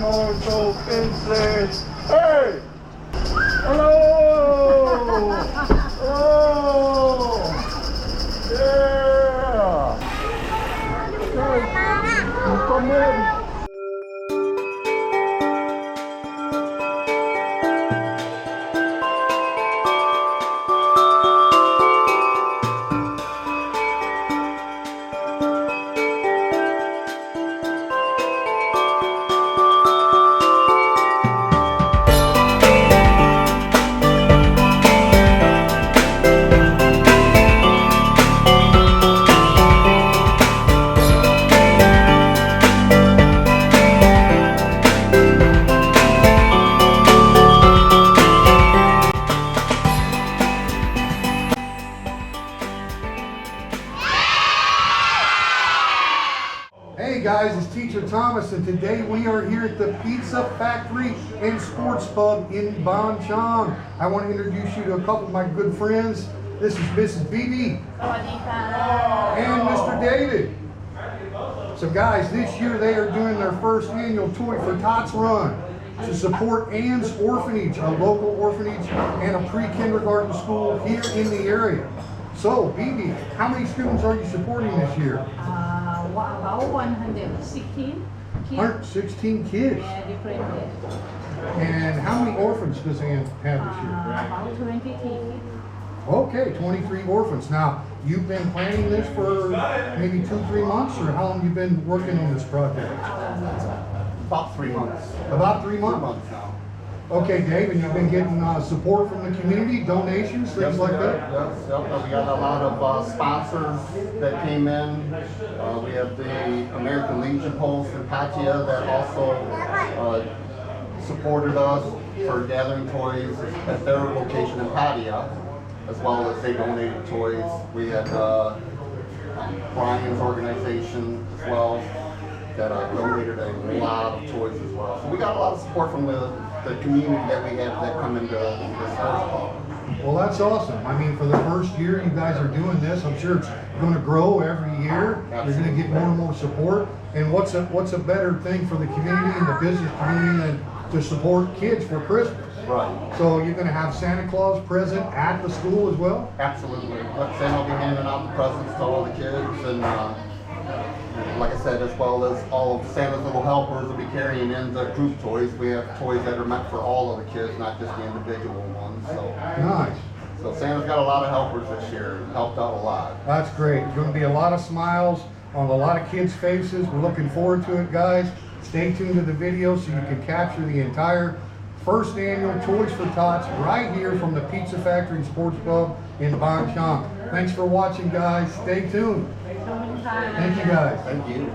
more so fences. Hey! Hello! Oh! Yeah! Come in. Hey guys, it's Teacher Thomas, and today we are here at the Pizza Factory and Sports Pub in Ban Chang. I want to introduce you to a couple of my good friends. This is Mrs. Bibi and Mr. David. So guys, this year they are doing their first annual Toy for Tots run to support Ann's Orphanage, a local orphanage and a pre-kindergarten school here in the area. So, Bibi, how many students are you supporting this year? About 116 kids. 116 kids. Yeah, different kids. And how many orphans does Ann have this year? About 23 kids. Okay, 23 orphans. Now, you've been planning this for maybe 2-3 months, or how long have you been working on this project? About 3 months. About 3 months? 3 months now. Okay, Dave, and you've been getting support from the community, donations, things like that? Yes, we got a lot of sponsors that came in. We have the American Legion Post in Patia that also supported us for gathering toys at their location in Patia, as well as they donated toys. We had Brian's organization as well that donated a lot of toys as well. So we got a lot of support from the community that we have that come into the sports club. Well, that's awesome. I mean, for the first year you guys are doing this, I'm sure it's going to grow every year. You're going to get more and more support. And what's a better thing for the community and the business community than to support kids for Christmas? Right. So you're going to have Santa Claus present at the school as well? Absolutely. Like Santa will be handing out the presents to all the kids, and like I said, as well as all of Santa's little helpers will be carrying in the group toys. We have toys that are meant for all of the kids, not just the individual ones. So Nice. So Santa's got a lot of helpers this year, and helped out a lot. That's great. There's going to be a lot of smiles on a lot of kids' faces. We're looking forward to it, guys. Stay tuned to the video so you can capture the entire first annual Toys for Tots right here from the Pizza Factory and Sports Pub in Ban Chang. Thanks for watching, guys. Stay tuned. Thank you, guys. Thank you.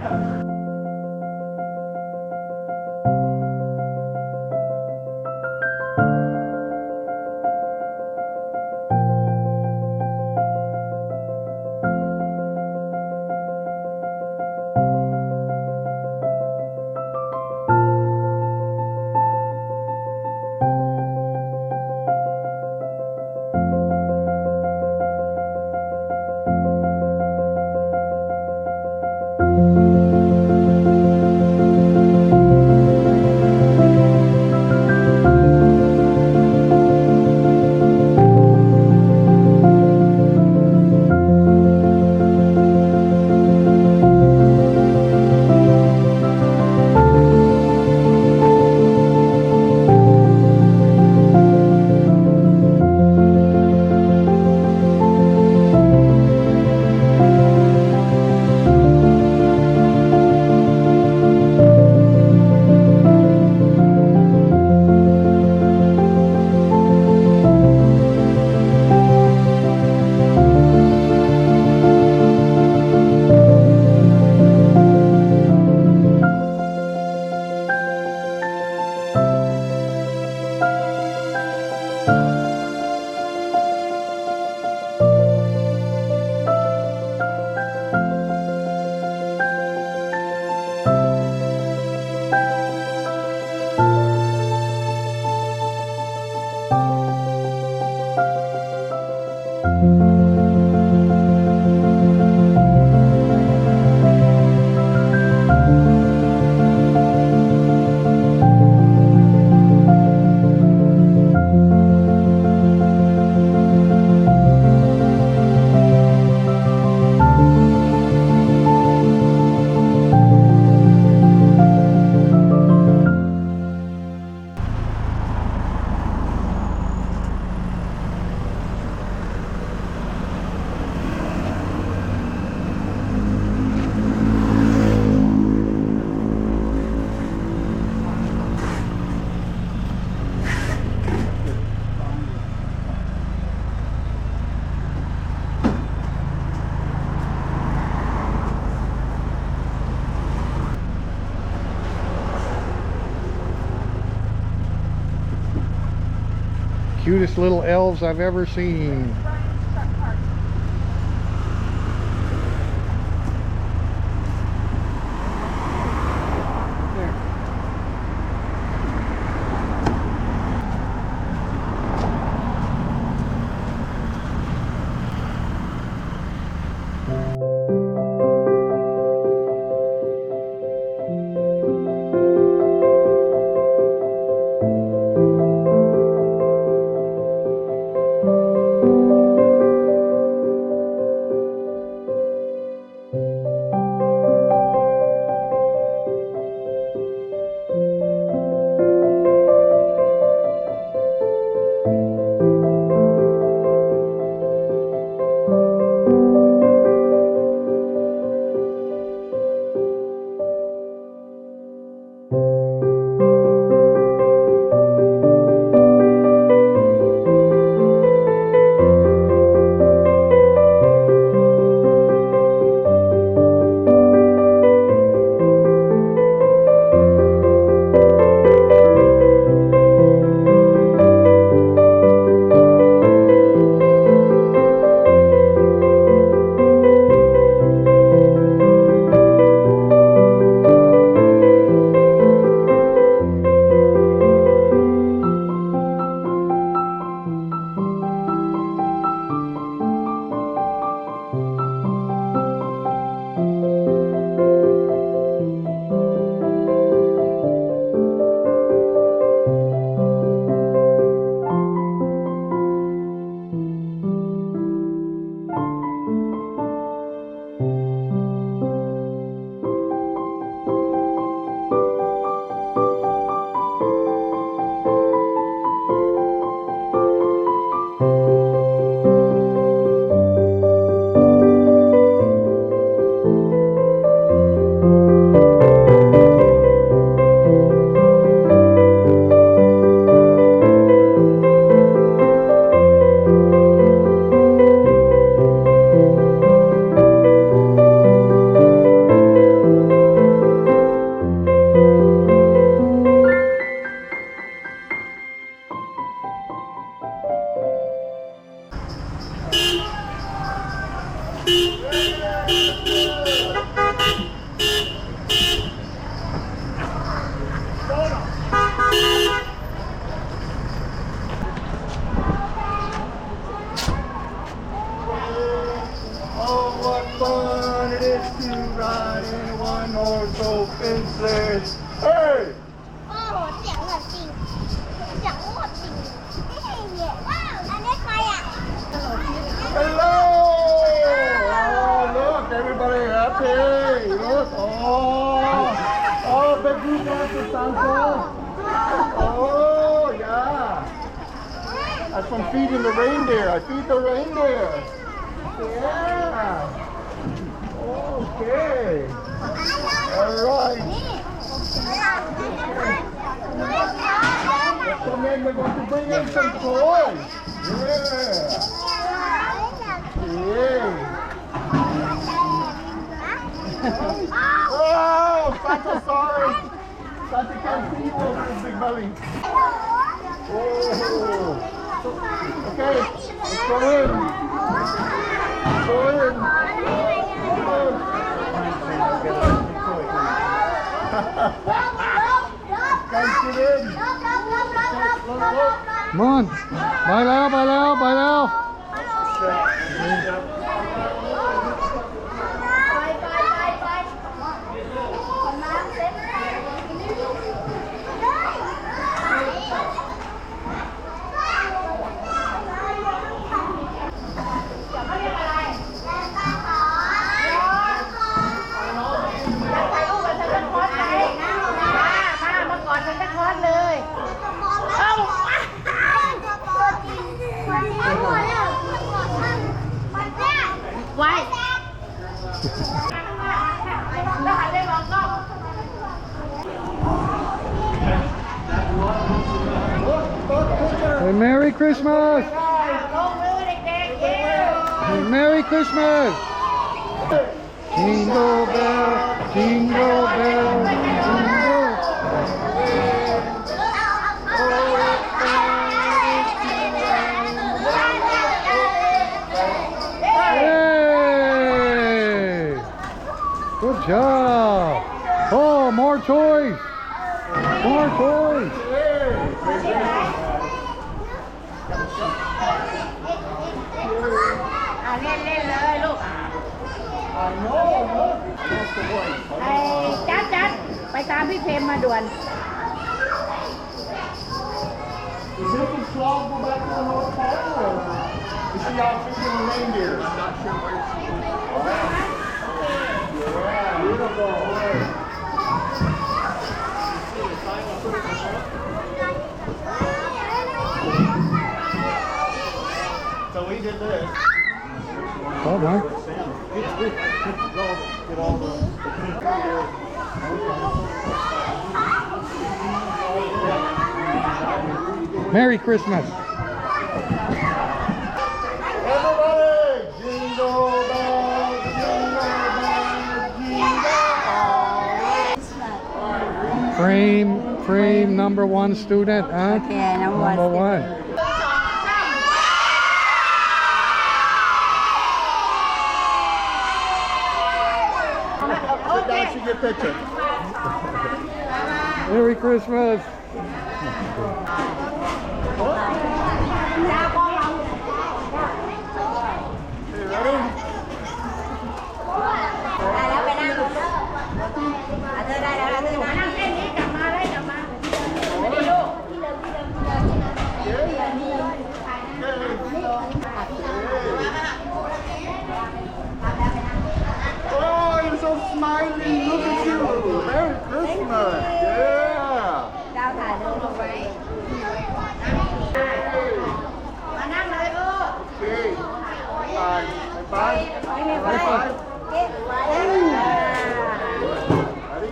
Cutest little elves I've ever seen. That's from feeding the reindeer. I feed the reindeer. Yeah. Okay. All right. Come in, we're going to bring in some toys. Yeah. Yeah. Oh, Santa, sorry. Santa can't see you over his big belly. Oh. Okay, let's go in. Go in. Guys, get in. Come on. Bye now, bye now, bye now. Hey, Merry Christmas! Hey, Merry Christmas! Jingle bell, jingle bell, jingle. job. Oh, more toys. More toys. Chátไปตามพี่เพมมาด่วน Is this the slog go back to the North Pole, or is she out fishing the reindeer? I'm not sure where she is. Yeah, beautiful. So we did this. Hold on. Get all the Merry Christmas. Everybody, jingle bells, jingle bells, jingle Frame number 1 student, huh? Okay, number one. Sit down, see your picture. Merry Christmas. You ready? ได้แล้วไปนั่งเธอได้แล้วเธอมานั่งเส้นนี้กลับมาได้กลับมาไม่ได้ลูก Oh, you're so smiling. Look at you. Merry Christmas. Yeah. ดาวถ่ายรูปลงไว้มานั่งเลยลูก Okay. Bye. Bye. ไม่มีไฟ Ready?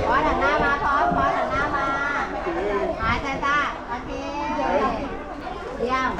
พอหันหน้ามาพอหันหน้ามาหายตาตาโอเคเยี่ยม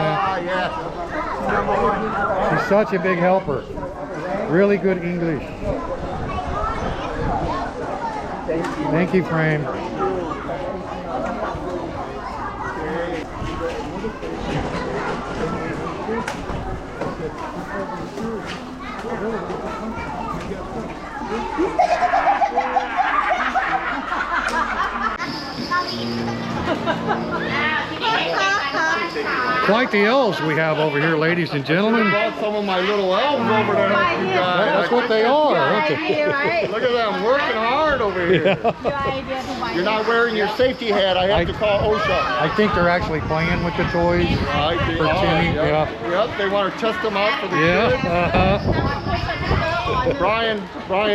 man. Yeah. She's such a big helper. Really good English. Thank you, Frame. Quite the elves we have over here, ladies and gentlemen. I brought some of my little elves over to help you guys. That's what they are, aren't they? Right. Look at them working hard over here. You're not wearing your safety hat. I have to call OSHA. I think they're actually playing with the toys I think, for Timmy. yep. Yeah. Yep, they want to test them out for the Yeah. kids. Brian,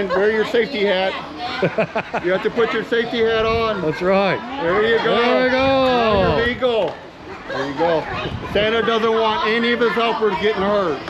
wear your safety hat. You have to put your safety hat on. That's right. There you go. There you go. Now you're legal. There you go. Santa doesn't want any of his helpers getting hurt.